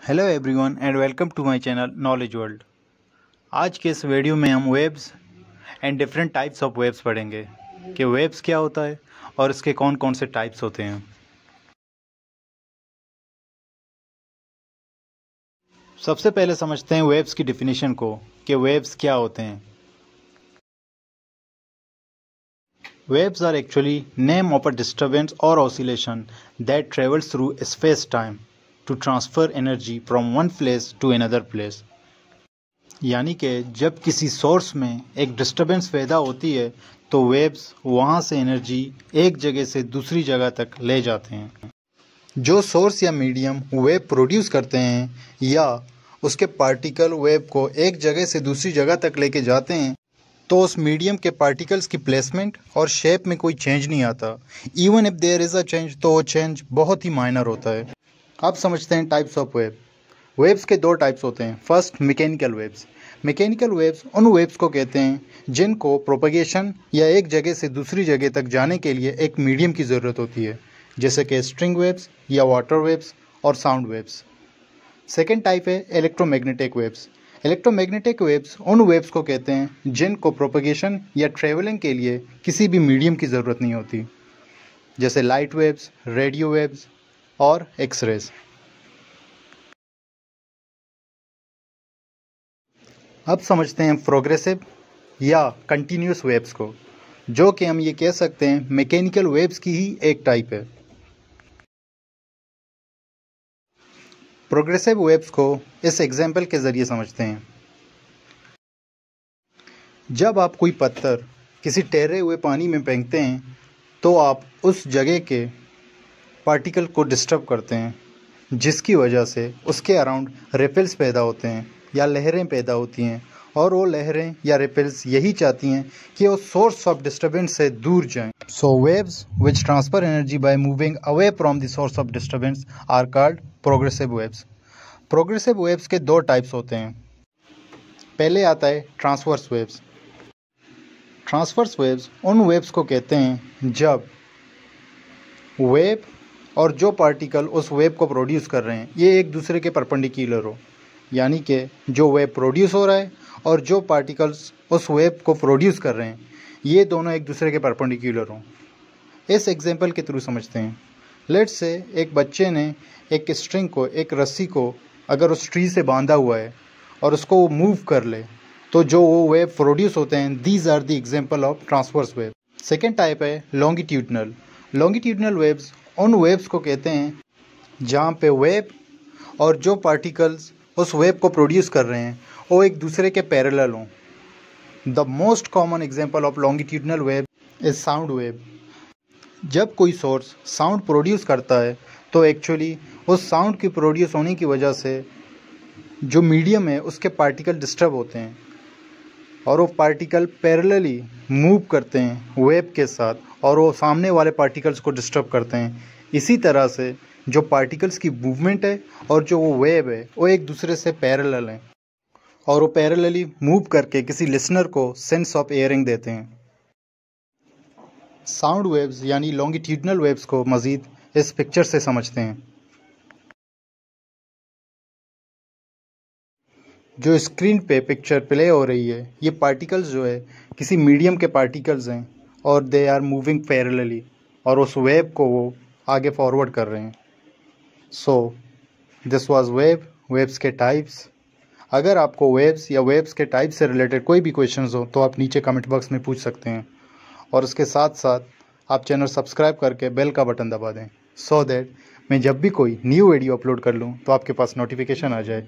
Hello everyone and welcome to my channel knowledge world. आज के इस वीडियो में हम waves and different types of waves पढ़ेंगे कि वेव्स क्या होता है और इसके कौन कौन से टाइप्स होते हैं। सबसे पहले समझते हैं वेव्स की डेफिनेशन को कि वेव्स क्या होते हैं। Waves are actually name of a disturbance or oscillation that travels through space time to transfer energy from one place to another place. यानी कि जब किसी सोर्स में एक डिस्टरबेंस पैदा होती है तो वेव्स वहाँ से एनर्जी एक जगह से दूसरी जगह तक ले जाते हैं। जो सोर्स या मीडियम वेव प्रोड्यूस करते हैं या उसके पार्टिकल वेव को एक जगह से दूसरी जगह तक लेके जाते हैं तो उस मीडियम के पार्टिकल्स की प्लेसमेंट और शेप में कोई चेंज नहीं आता। Even if there is a change तो वो चेंज बहुत ही माइनर होता है। अब समझते हैं टाइप्स ऑफ वेव। वेव्स के दो टाइप्स होते हैं। First, mechanical waves. Mechanical waves उन वेव्स को कहते हैं जिनको प्रोपगेशन या एक जगह से दूसरी जगह तक जाने के लिए एक मीडियम की ज़रूरत होती है, जैसे कि स्ट्रिंग वेव्स या वाटर वेव्स और साउंड वेव्स। सेकेंड टाइप है इलेक्ट्रोमैग्नेटिक वेव्स। इलेक्ट्रोमैग्नेटिक वेव्स उन वेव्स को कहते हैं जिनको प्रोपगेशन या ट्रेवलिंग के लिए किसी भी मीडियम की ज़रूरत नहीं होती, जैसे लाइट वेव्स, रेडियो वेव्स और एक्सरेज। अब समझते हैं प्रोग्रेसिव या कंटिन्यूस वेव्स को, जो कि हम ये कह सकते हैं मैकेनिकल वेव्स की ही एक टाइप है। प्रोग्रेसिव वेव्स को इस एग्जाम्पल के ज़रिए समझते हैं। जब आप कोई पत्थर किसी ठहरे हुए पानी में फेंकते हैं तो आप उस जगह के पार्टिकल को डिस्टर्ब करते हैं, जिसकी वजह से उसके अराउंड रिपल्स पैदा होते हैं या लहरें पैदा होती हैं, और वो लहरें या रिपल्स यही चाहती हैं कि वो सोर्स ऑफ डिस्टर्बेंस से दूर जाएं। So waves which transfer energy by moving away from the source of disturbance are called progressive waves. Progressive waves के दो टाइप्स होते हैं। पहले आता है ट्रांसवर्स वेव्स। ट्रांसवर्स वेव्स उन वेव्स को कहते हैं जब वेव और जो पार्टिकल उस वेव को प्रोड्यूस कर रहे हैं ये एक दूसरे के परपेंडिकुलर हो, यानी कि जो वेव प्रोड्यूस हो रहा है और जो पार्टिकल्स उस वेव को प्रोड्यूस कर रहे हैं ये दोनों एक दूसरे के परपेंडिकुलर हों। इस एग्जांपल के थ्रू समझते हैं। लेट्स से एक बच्चे ने एक स्ट्रिंग को, एक रस्सी को अगर उस ट्री से बांधा हुआ है और उसको वो मूव कर ले तो जो वो वेव प्रोड्यूस होते हैं, these are the example of transverse wave. Second type है लॉन्गिट्यूडनल। लॉन्गिट्यूडनल वेव्स उन वेव्स को कहते हैं जहाँ पे वेव और जो पार्टिकल्स उस वेव को प्रोड्यूस कर रहे हैं वो एक दूसरे के पैरेलल हों। The most common example of longitudinal wave is sound wave. जब कोई सोर्स साउंड प्रोड्यूस करता है तो एक्चुअली उस साउंड की प्रोड्यूस होने की वजह से जो मीडियम है उसके पार्टिकल डिस्टर्ब होते हैं और वो पार्टिकल पैरेलली मूव करते हैं वेव के साथ और वो सामने वाले पार्टिकल्स को डिस्टर्ब करते हैं। इसी तरह से जो पार्टिकल्स की मूवमेंट है और जो वो वेव है वो एक दूसरे से पैरेलल हैं और वो पैरेलली मूव करके किसी लिसनर को सेंस ऑफ हियरिंग देते हैं। साउंड वेव्स यानी लॉन्गिट्यूडनल वेव्स को मज़ीद इस पिक्चर से समझते हैं। जो स्क्रीन पे पिक्चर प्ले हो रही है ये पार्टिकल्स जो है किसी मीडियम के पार्टिकल्स हैं और दे आर मूविंग पैरेलली और उस वेव को वो आगे फॉरवर्ड कर रहे हैं। सो दिस वाज वेव्स के टाइप्स। अगर आपको वेव्स या वेव्स के टाइप से रिलेटेड कोई भी क्वेश्चंस हो तो आप नीचे कमेंट बॉक्स में पूछ सकते हैं, और उसके साथ साथ आप चैनल सब्सक्राइब करके बेल का बटन दबा दें सो दैट मैं जब भी कोई न्यू वीडियो अपलोड कर लूँ तो आपके पास नोटिफिकेशन आ जाए।